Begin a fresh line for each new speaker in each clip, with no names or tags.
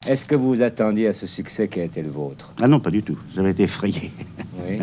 Est-ce que vous vous attendiez à ce succès qui a été le vôtre?
Ah non, pas du tout. J'avais été effrayé.
Oui.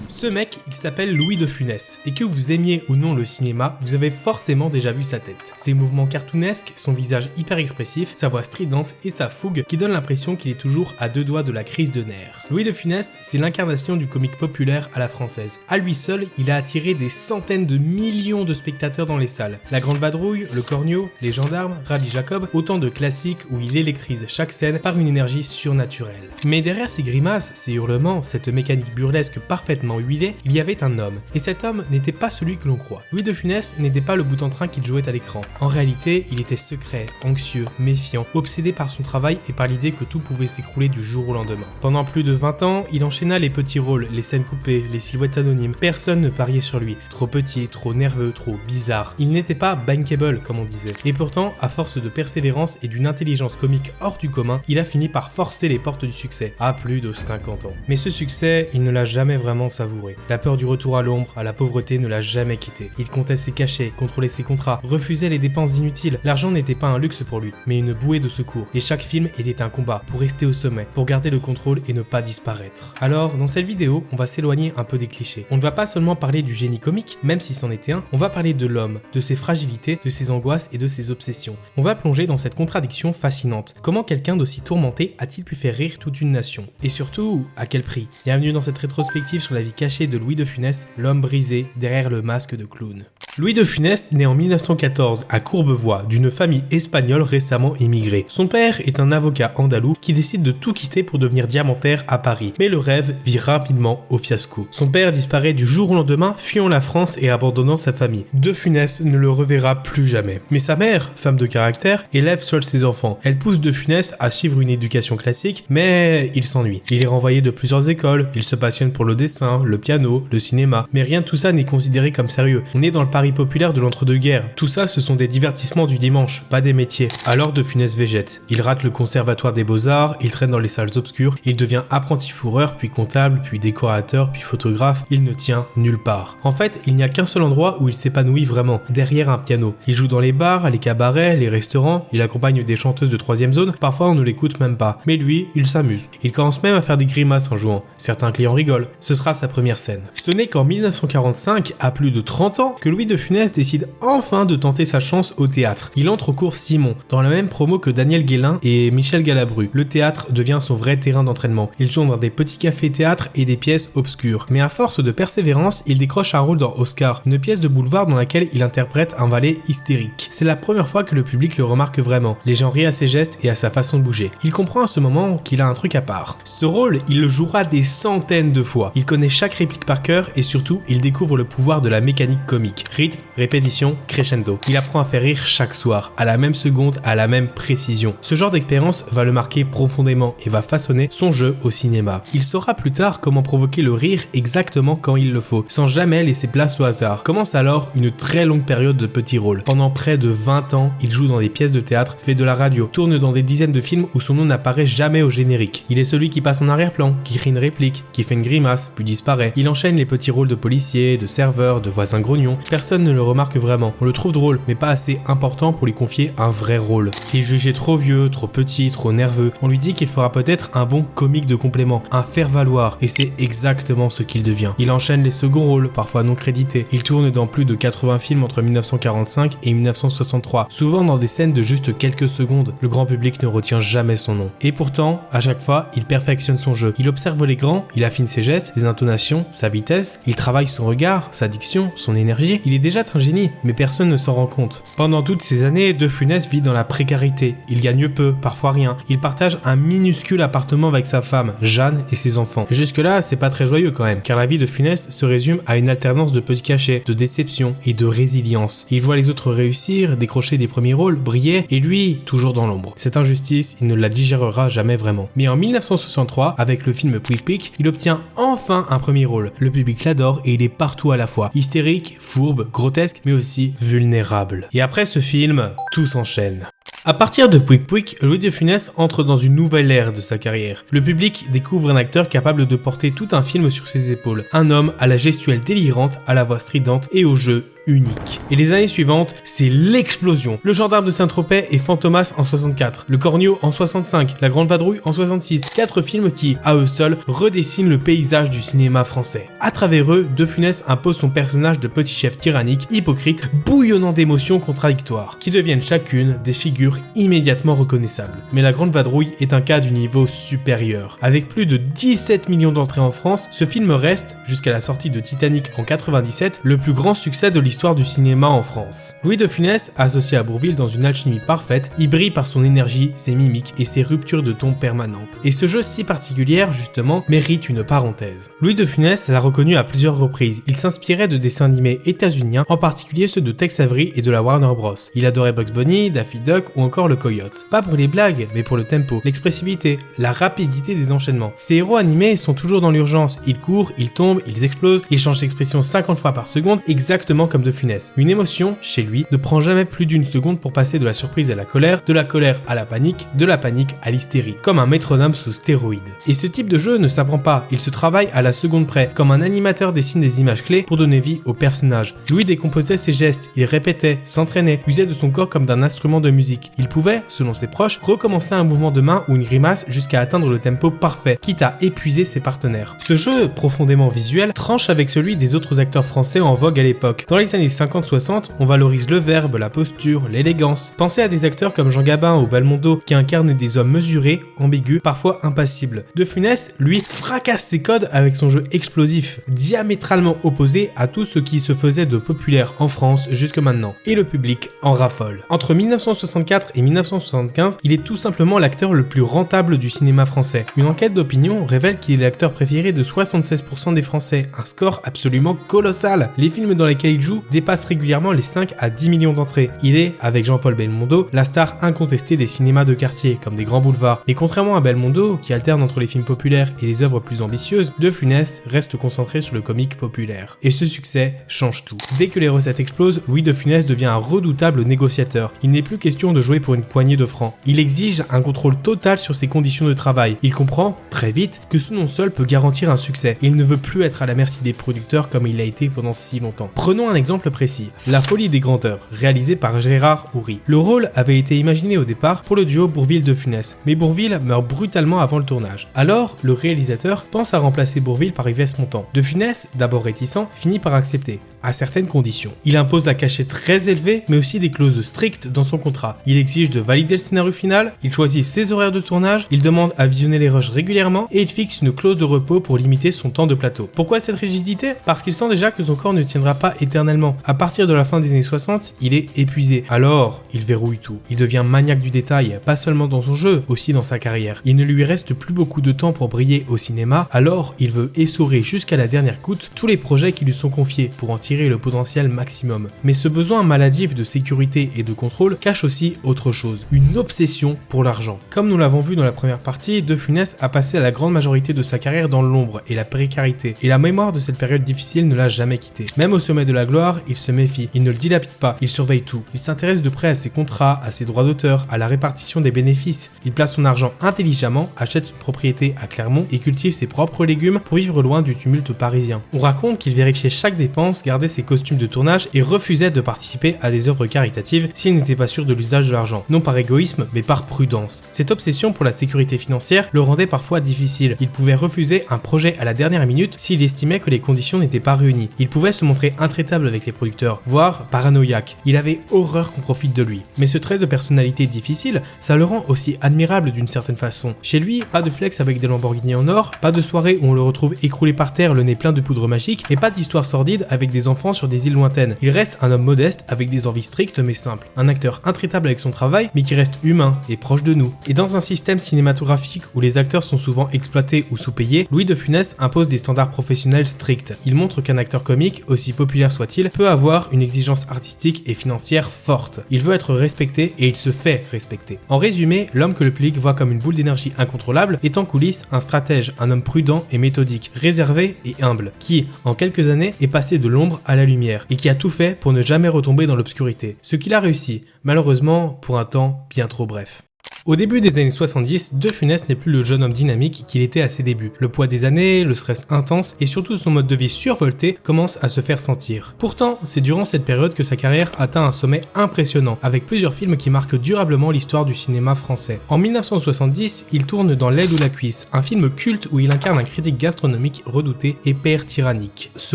Ce mec, il s'appelle Louis de Funès, et que vous aimiez ou non le cinéma, vous avez forcément déjà vu sa tête. Ses mouvements cartoonesques, son visage hyper expressif, sa voix stridente et sa fougue qui donnent l'impression qu'il est toujours à deux doigts de la crise de nerfs. Louis de Funès, c'est l'incarnation du comique populaire à la française. À lui seul, il a attiré des centaines de millions de spectateurs dans les salles. La Grande Vadrouille, Le Cornio, Les Gendarmes, Rabbi Jacob, autant de classiques où il électrise chaque scène par une énergie surnaturelle. Mais derrière ces grimaces, ces hurlements, cette mécanique burlesque parfaitement huilé, il y avait un homme. Et cet homme n'était pas celui que l'on croit. Louis de Funès n'était pas le bout en train qu'il jouait à l'écran. En réalité, il était secret, anxieux, méfiant, obsédé par son travail et par l'idée que tout pouvait s'écrouler du jour au lendemain. Pendant plus de 20 ans, il enchaîna les petits rôles, les scènes coupées, les silhouettes anonymes. Personne ne pariait sur lui. Trop petit, trop nerveux, trop bizarre. Il n'était pas bankable, comme on disait. Et pourtant, à force de persévérance et d'une intelligence comique hors du commun, il a fini par forcer les portes du succès, à plus de 50 ans. Mais ce succès, il ne l'a jamais vraiment savouré. La peur du retour à l'ombre, à la pauvreté ne l'a jamais quitté. Il comptait ses cachets, contrôlait ses contrats, refusait les dépenses inutiles. L'argent n'était pas un luxe pour lui, mais une bouée de secours. Et chaque film était un combat pour rester au sommet, pour garder le contrôle et ne pas disparaître. Alors, dans cette vidéo, on va s'éloigner un peu des clichés. On ne va pas seulement parler du génie comique, même si c'en était un, on va parler de l'homme, de ses fragilités, de ses angoisses et de ses obsessions. On va plonger dans cette contradiction fascinante. Comment quelqu'un d'aussi tourmenté a-t-il pu faire rire toute une nation? Et surtout, à quel prix? Bienvenue dans cette rétrospective sur la vie cachée de Louis de Funès, l'homme brisé derrière le masque de clown. Louis de Funès naît en 1914 à Courbevoie d'une famille espagnole récemment émigrée. Son père est un avocat andalou qui décide de tout quitter pour devenir diamantaire à Paris. Mais le rêve vire rapidement au fiasco. Son père disparaît du jour au lendemain, fuyant la France et abandonnant sa famille. De Funès ne le reverra plus jamais. Mais sa mère, femme de caractère, élève seule ses enfants. Elle pousse De Funès à suivre une éducation classique, mais il s'ennuie. Il est renvoyé de plusieurs écoles, il se passionne pour le dessin, le piano, le cinéma, mais rien de tout ça n'est considéré comme sérieux. On est dans le Paris populaire de l'entre-deux-guerres. Tout ça, ce sont des divertissements du dimanche, pas des métiers. Alors De Funès végète. Il rate le conservatoire des beaux-arts, il traîne dans les salles obscures, il devient apprenti fourreur, puis comptable, puis décorateur, puis photographe. Il ne tient nulle part. En fait, il n'y a qu'un seul endroit où il s'épanouit vraiment, derrière un piano. Il joue dans les bars, les cabarets, les restaurants, il accompagne des chanteuses de 3e zone, parfois on ne l'écoute même pas. Mais lui, il s'amuse. Il commence même à faire des grimaces en jouant. Certains clients rigolent. Ce sera sa première scène. Ce n'est qu'en 1945, à plus de 30 ans, que Louis de Funès décide enfin de tenter sa chance au théâtre. Il entre au cours Simon, dans la même promo que Daniel Guélin et Michel Galabru. Le théâtre devient son vrai terrain d'entraînement. Il joue dans des petits cafés-théâtres et des pièces obscures. Mais à force de persévérance, il décroche un rôle dans Oscar, une pièce de boulevard dans laquelle il interprète un valet hystérique. C'est la première fois que le public le remarque vraiment. Les gens rient à ses gestes et à sa façon de bouger. Il comprend à ce moment qu'il a un truc à part. Ce rôle, il le jouera des centaines de fois. Il connaît chaque réplique par cœur et surtout, il découvre le pouvoir de la mécanique comique. Rythme, répétition, crescendo. Il apprend à faire rire chaque soir, à la même seconde, à la même précision. Ce genre d'expérience va le marquer profondément et va façonner son jeu au cinéma. Il saura plus tard comment provoquer le rire exactement quand il le faut, sans jamais laisser place au hasard. Commence alors une très longue période de petits rôles. Pendant près de 20 ans, il joue dans des pièces de théâtre, fait de la radio, tourne dans des dizaines de films où son nom n'apparaît jamais au générique. Il est celui qui passe en arrière-plan, qui crie une réplique, qui fait une grimace, puis disparaît. Il enchaîne les petits rôles de policier, de serveur, de voisin grognon. Personne ne le remarque vraiment. On le trouve drôle, mais pas assez important pour lui confier un vrai rôle. Il est jugé trop vieux, trop petit, trop nerveux. On lui dit qu'il fera peut-être un bon comique de complément, un faire-valoir, et c'est exactement ce qu'il devient. Il enchaîne les seconds rôles, parfois non crédités. Il tourne dans plus de 80 films entre 1945 et 1963, souvent dans des scènes de juste quelques secondes. Le grand public ne retient jamais son nom. Et pourtant, à chaque fois, il perfectionne son jeu. Il observe les grands, il affine ses gestes, ses intonations, sa vitesse, il travaille son regard, sa diction, son énergie. Il est déjà un génie, mais personne ne s'en rend compte. Pendant toutes ces années, De Funès vit dans la précarité. Il gagne peu, parfois rien. Il partage un minuscule appartement avec sa femme, Jeanne, et ses enfants. Jusque-là, c'est pas très joyeux quand même, car la vie de Funès se résume à une alternance de petits cachets, de déception et de résilience. Il voit les autres réussir, décrocher des premiers rôles, briller, et lui, toujours dans l'ombre. Cette injustice, il ne la digérera jamais vraiment. Mais en 1963, avec le film Pouic Pouic, il obtient enfin un premier rôle. Le public l'adore et il est partout à la fois. Hystérique, fourbe, grotesque, mais aussi vulnérable. Et après ce film, tout s'enchaîne. À partir de Pouic Pouic, Louis de Funès entre dans une nouvelle ère de sa carrière. Le public découvre un acteur capable de porter tout un film sur ses épaules. Un homme à la gestuelle délirante, à la voix stridente et au jeu unique. Et les années suivantes, c'est l'explosion. Le Gendarme de Saint-Tropez et Fantomas en 64, Le Cornio en 65, La Grande Vadrouille en 66, 4 films qui, à eux seuls, redessinent le paysage du cinéma français. À travers eux, De Funès impose son personnage de petit chef tyrannique, hypocrite, bouillonnant d'émotions contradictoires, qui deviennent chacune des figures immédiatement reconnaissables. Mais La Grande Vadrouille est un cas du niveau supérieur. Avec plus de 17 millions d'entrées en France, ce film reste, jusqu'à la sortie de Titanic en 97, le plus grand succès de l'histoire du cinéma en France. Louis de Funès, associé à Bourvil dans une alchimie parfaite, y brille par son énergie, ses mimiques et ses ruptures de ton permanentes. Et ce jeu si particulier, justement, mérite une parenthèse. Louis de Funès l'a reconnu à plusieurs reprises. Il s'inspirait de dessins animés états-uniens, en particulier ceux de Tex Avery et de la Warner Bros. Il adorait Bugs Bunny, Daffy Duck ou encore le Coyote. Pas pour les blagues, mais pour le tempo, l'expressivité, la rapidité des enchaînements. Ces héros animés sont toujours dans l'urgence. Ils courent, ils tombent, ils explosent, ils changent d'expression 50 fois par seconde, exactement comme de Funès. Une émotion, chez lui, ne prend jamais plus d'une seconde pour passer de la surprise à la colère, de la colère à la panique, de la panique à l'hystérie, comme un métronome sous stéroïdes. Et ce type de jeu ne s'apprend pas, il se travaille à la seconde près, comme un animateur dessine des images clés pour donner vie au personnage. Louis décomposait ses gestes, il répétait, s'entraînait, usait de son corps comme d'un instrument de musique. Il pouvait, selon ses proches, recommencer un mouvement de main ou une grimace jusqu'à atteindre le tempo parfait, quitte à épuiser ses partenaires. Ce jeu, profondément visuel, tranche avec celui des autres acteurs français en vogue à l'époque. Dans les années 50-60, on valorise le verbe, la posture, l'élégance. Pensez à des acteurs comme Jean Gabin ou Belmondo qui incarnent des hommes mesurés, ambigus, parfois impassibles. De Funès, lui, fracasse ses codes avec son jeu explosif, diamétralement opposé à tout ce qui se faisait de populaire en France jusque maintenant. Et le public en raffole. Entre 1964 et 1975, il est tout simplement l'acteur le plus rentable du cinéma français. Une enquête d'opinion révèle qu'il est l'acteur préféré de 76% des Français, un score absolument colossal. Les films dans lesquels il joue dépassent régulièrement les 5 à 10 millions d'entrées. Il est, avec Jean-Paul Belmondo, la star incontestée des cinémas de quartier, comme des grands boulevards. Mais contrairement à Belmondo, qui alterne entre les films populaires et les œuvres plus ambitieuses, De Funès reste concentré sur le comique populaire. Et ce succès change tout. Dès que les recettes explosent, Louis de Funès devient un redoutable négociateur. Il n'est plus question de jouer pour une poignée de francs. Il exige un contrôle total sur ses conditions de travail. Il comprend, très vite, que ce nom seul peut garantir un succès. Il ne veut plus être à la merci des producteurs comme il l'a été pendant si longtemps. Prenons un exemple précis. La folie des grandeurs, réalisé par Gérard Houry. Le rôle avait été imaginé au départ pour le duo Bourvil-de Funès, mais Bourvil meurt brutalement avant le tournage. Alors, le réalisateur pense à remplacer Bourvil par Yves Montand. De Funès, d'abord réticent, finit par accepter, à certaines conditions. Il impose un cachet très élevé, mais aussi des clauses strictes dans son contrat. Il exige de valider le scénario final, il choisit ses horaires de tournage, il demande à visionner les rushs régulièrement et il fixe une clause de repos pour limiter son temps de plateau. Pourquoi cette rigidité? Parce qu'il sent déjà que son corps ne tiendra pas éternellement. À partir de la fin des années 60, il est épuisé. Alors, il verrouille tout. Il devient maniaque du détail, pas seulement dans son jeu, aussi dans sa carrière. Il ne lui reste plus beaucoup de temps pour briller au cinéma, alors il veut essorer jusqu'à la dernière goutte tous les projets qui lui sont confiés pour en tirer le potentiel maximum. Mais ce besoin maladif de sécurité et de contrôle cache aussi autre chose, une obsession pour l'argent. Comme nous l'avons vu dans la première partie, De Funès a passé la grande majorité de sa carrière dans l'ombre et la précarité, et la mémoire de cette période difficile ne l'a jamais quitté. Même au sommet de la gloire, il se méfie, il ne le dilapide pas, il surveille tout. Il s'intéresse de près à ses contrats, à ses droits d'auteur, à la répartition des bénéfices. Il place son argent intelligemment, achète une propriété à Clermont et cultive ses propres légumes pour vivre loin du tumulte parisien. On raconte qu'il vérifiait chaque dépense, gardait ses costumes de tournage et refusait de participer à des œuvres caritatives s'il n'était pas sûr de l'usage de l'argent, non par égoïsme mais par prudence. Cette obsession pour la sécurité financière le rendait parfois difficile. Il pouvait refuser un projet à la dernière minute s'il estimait que les conditions n'étaient pas réunies. Il pouvait se montrer intraitable avec les producteurs, voire paranoïaque. Il avait horreur qu'on profite de lui. Mais ce trait de personnalité difficile, ça le rend aussi admirable d'une certaine façon. Chez lui, pas de flex avec des Lamborghini en or, pas de soirée où on le retrouve écroulé par terre, le nez plein de poudre magique, et pas d'histoire sordide avec des enfants sur des îles lointaines. Il reste un homme modeste avec des envies strictes mais simples. Un acteur intraitable avec son travail, mais qui reste humain et proche de nous. Et dans un système cinématographique où les acteurs sont souvent exploités ou sous-payés, Louis de Funès impose des standards professionnels stricts. Il montre qu'un acteur comique, aussi populaire soit-il, peut avoir une exigence artistique et financière forte. Il veut être respecté et il se fait respecter. En résumé, l'homme que le public voit comme une boule d'énergie incontrôlable est en coulisses un stratège, un homme prudent et méthodique, réservé et humble, qui, en quelques années, est passé de l'ombre à la lumière et qui a tout fait pour ne jamais retomber dans l'obscurité. Ce qu'il a réussi, malheureusement, pour un temps bien trop bref. Au début des années 70, De Funès n'est plus le jeune homme dynamique qu'il était à ses débuts. Le poids des années, le stress intense et surtout son mode de vie survolté commencent à se faire sentir. Pourtant, c'est durant cette période que sa carrière atteint un sommet impressionnant, avec plusieurs films qui marquent durablement l'histoire du cinéma français. En 1970, il tourne dans L'aile ou la cuisse, un film culte où il incarne un critique gastronomique redouté et père tyrannique. Ce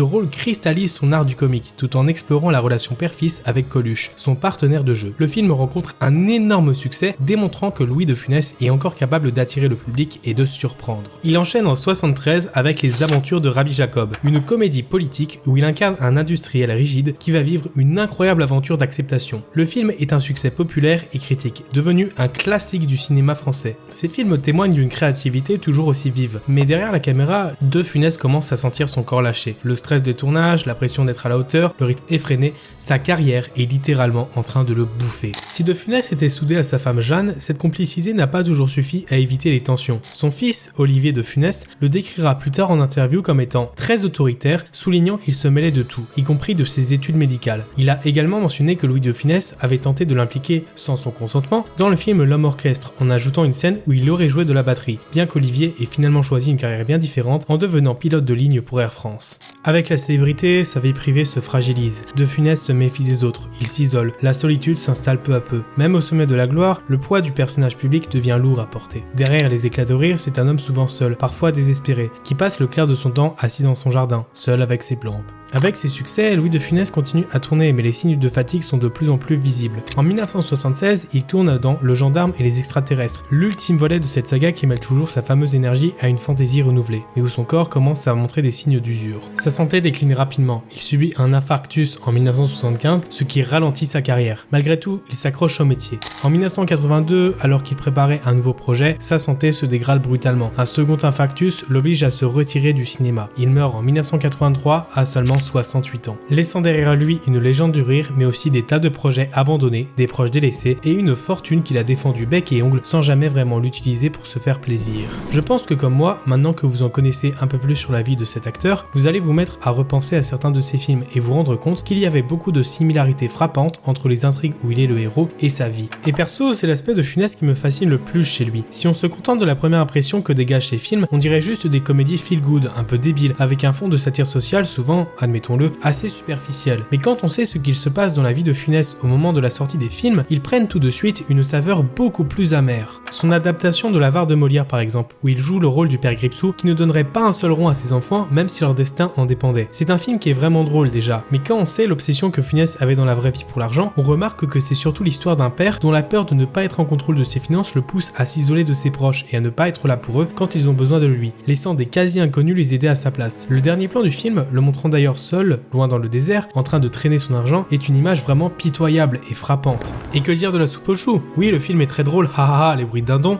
rôle cristallise son art du comique, tout en explorant la relation père-fils avec Coluche, son partenaire de jeu. Le film rencontre un énorme succès, démontrant que Louis de Funès est encore capable d'attirer le public et de surprendre. Il enchaîne en 73 avec Les Aventures de Rabbi Jacob, une comédie politique où il incarne un industriel rigide qui va vivre une incroyable aventure d'acceptation. Le film est un succès populaire et critique, devenu un classique du cinéma français. Ces films témoignent d'une créativité toujours aussi vive, mais derrière la caméra, De Funès commence à sentir son corps lâcher. Le stress des tournages, la pression d'être à la hauteur, le rythme effréné, sa carrière est littéralement en train de le bouffer. Si De Funès était soudé à sa femme Jeanne, cette complicité n'a pas toujours suffi à éviter les tensions. Son fils, Olivier De Funès, le décrira plus tard en interview comme étant très autoritaire, soulignant qu'il se mêlait de tout, y compris de ses études médicales. Il a également mentionné que Louis De Funès avait tenté de l'impliquer, sans son consentement, dans le film L'Homme Orchestre, en ajoutant une scène où il aurait joué de la batterie, bien qu'Olivier ait finalement choisi une carrière bien différente en devenant pilote de ligne pour Air France. Avec la célébrité, sa vie privée se fragilise. De Funès se méfie des autres, il s'isole, la solitude s'installe peu à peu. Même au sommet de la gloire, le poids du personnage public devient lourd à porter. Derrière les éclats de rire, c'est un homme souvent seul, parfois désespéré, qui passe le clair de son temps assis dans son jardin, seul avec ses plantes. Avec ses succès, Louis de Funès continue à tourner, mais les signes de fatigue sont de plus en plus visibles. En 1976, il tourne dans Le Gendarme et les extraterrestres, l'ultime volet de cette saga qui mêle toujours sa fameuse énergie à une fantaisie renouvelée, mais où son corps commence à montrer des signes d'usure. Sa santé décline rapidement, il subit un infarctus en 1975, ce qui ralentit sa carrière. Malgré tout, il s'accroche au métier. En 1982, alors qu'il préparait un nouveau projet, sa santé se dégrade brutalement. Un second infarctus l'oblige à se retirer du cinéma. Il meurt en 1983 à seulement 68 ans, laissant derrière lui une légende du rire, mais aussi des tas de projets abandonnés, des proches délaissés et une fortune qu'il a défendu bec et ongle sans jamais vraiment l'utiliser pour se faire plaisir. Je pense que comme moi, maintenant que vous en connaissez un peu plus sur la vie de cet acteur, vous allez vous mettre à repenser à certains de ses films et vous rendre compte qu'il y avait beaucoup de similarités frappantes entre les intrigues où il est le héros et sa vie. Et perso, c'est l'aspect de Funès qui me fascine le plus chez lui. Si on se contente de la première impression que dégagent ses films, on dirait juste des comédies feel good, un peu débiles, avec un fond de satire sociale souvent, admettons-le, assez superficiel. Mais quand on sait ce qu'il se passe dans la vie de Funès au moment de la sortie des films, ils prennent tout de suite une saveur beaucoup plus amère. Son adaptation de l'Avare de Molière par exemple, où il joue le rôle du père Gripsou qui ne donnerait pas un seul rond à ses enfants même si leur destin en dépendait. C'est un film qui est vraiment drôle déjà, mais quand on sait l'obsession que Funès avait dans la vraie vie pour l'argent, on remarque que c'est surtout l'histoire d'un père dont la peur de ne pas être en contrôle de ses finances le pousse à s'isoler de ses proches et à ne pas être là pour eux quand ils ont besoin de lui, laissant des quasi-inconnus les aider à sa place. Le dernier plan du film, le montrant d'ailleurs seul, loin dans le désert, en train de traîner son argent, est une image vraiment pitoyable et frappante. Et que dire de la soupe aux choux? Oui, le film est très drôle, hahaha, les bruits de dindon.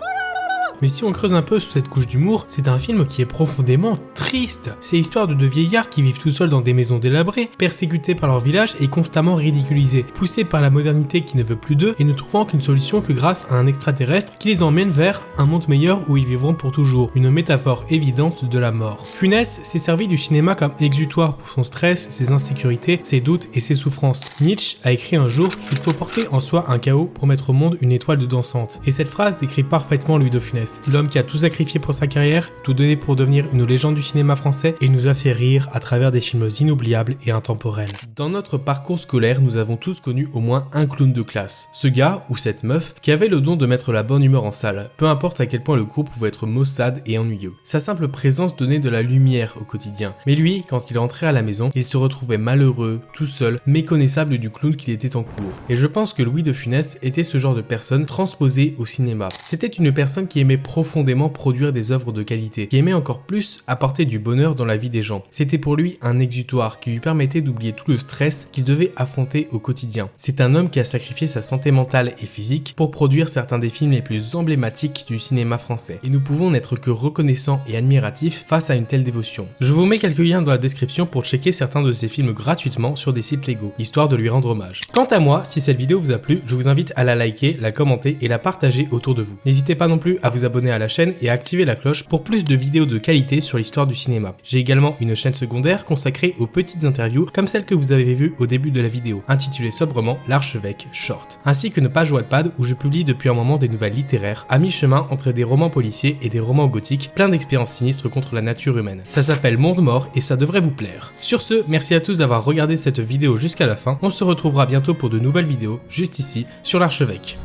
Mais si on creuse un peu sous cette couche d'humour, c'est un film qui est profondément triste. C'est l'histoire de deux vieillards qui vivent tout seuls dans des maisons délabrées, persécutés par leur village et constamment ridiculisés, poussés par la modernité qui ne veut plus d'eux et ne trouvant qu'une solution que grâce à un extraterrestre qui les emmène vers un monde meilleur où ils vivront pour toujours, une métaphore évidente de la mort. Funès s'est servi du cinéma comme exutoire pour son stress, ses insécurités, ses doutes et ses souffrances. Nietzsche a écrit un jour « Il faut porter en soi un chaos pour mettre au monde une étoile de dansante ». Et cette phrase décrit parfaitement Louis de Funès. L'homme qui a tout sacrifié pour sa carrière, tout donné pour devenir une légende du cinéma français et nous a fait rire à travers des films inoubliables et intemporels. Dans notre parcours scolaire, nous avons tous connu au moins un clown de classe. Ce gars, ou cette meuf, qui avait le don de mettre la bonne humeur en salle, peu importe à quel point le cours pouvait être maussade et ennuyeux. Sa simple présence donnait de la lumière au quotidien. Mais lui, quand il rentrait à la maison, il se retrouvait malheureux, tout seul, méconnaissable du clown qu'il était en cours. Et je pense que Louis de Funès était ce genre de personne transposée au cinéma. C'était une personne qui aimait profondément produire des œuvres de qualité, qui aimait encore plus apporter du bonheur dans la vie des gens. C'était pour lui un exutoire qui lui permettait d'oublier tout le stress qu'il devait affronter au quotidien. C'est un homme qui a sacrifié sa santé mentale et physique pour produire certains des films les plus emblématiques du cinéma français. Et nous pouvons n'être que reconnaissants et admiratifs face à une telle dévotion. Je vous mets quelques liens dans la description pour checker certains de ces films gratuitement sur des sites légaux, histoire de lui rendre hommage. Quant à moi, si cette vidéo vous a plu, je vous invite à la liker, la commenter et la partager autour de vous. N'hésitez pas non plus à vous abonner abonner à la chaîne et à activer la cloche pour plus de vidéos de qualité sur l'histoire du cinéma. J'ai également une chaîne secondaire consacrée aux petites interviews comme celle que vous avez vue au début de la vidéo, intitulée sobrement L'Archevêque Short, ainsi qu'une page Wattpad où je publie depuis un moment des nouvelles littéraires, à mi-chemin entre des romans policiers et des romans gothiques, plein d'expériences sinistres contre la nature humaine. Ça s'appelle Monde Mort et ça devrait vous plaire. Sur ce, merci à tous d'avoir regardé cette vidéo jusqu'à la fin, on se retrouvera bientôt pour de nouvelles vidéos, juste ici, sur l'Archevêque.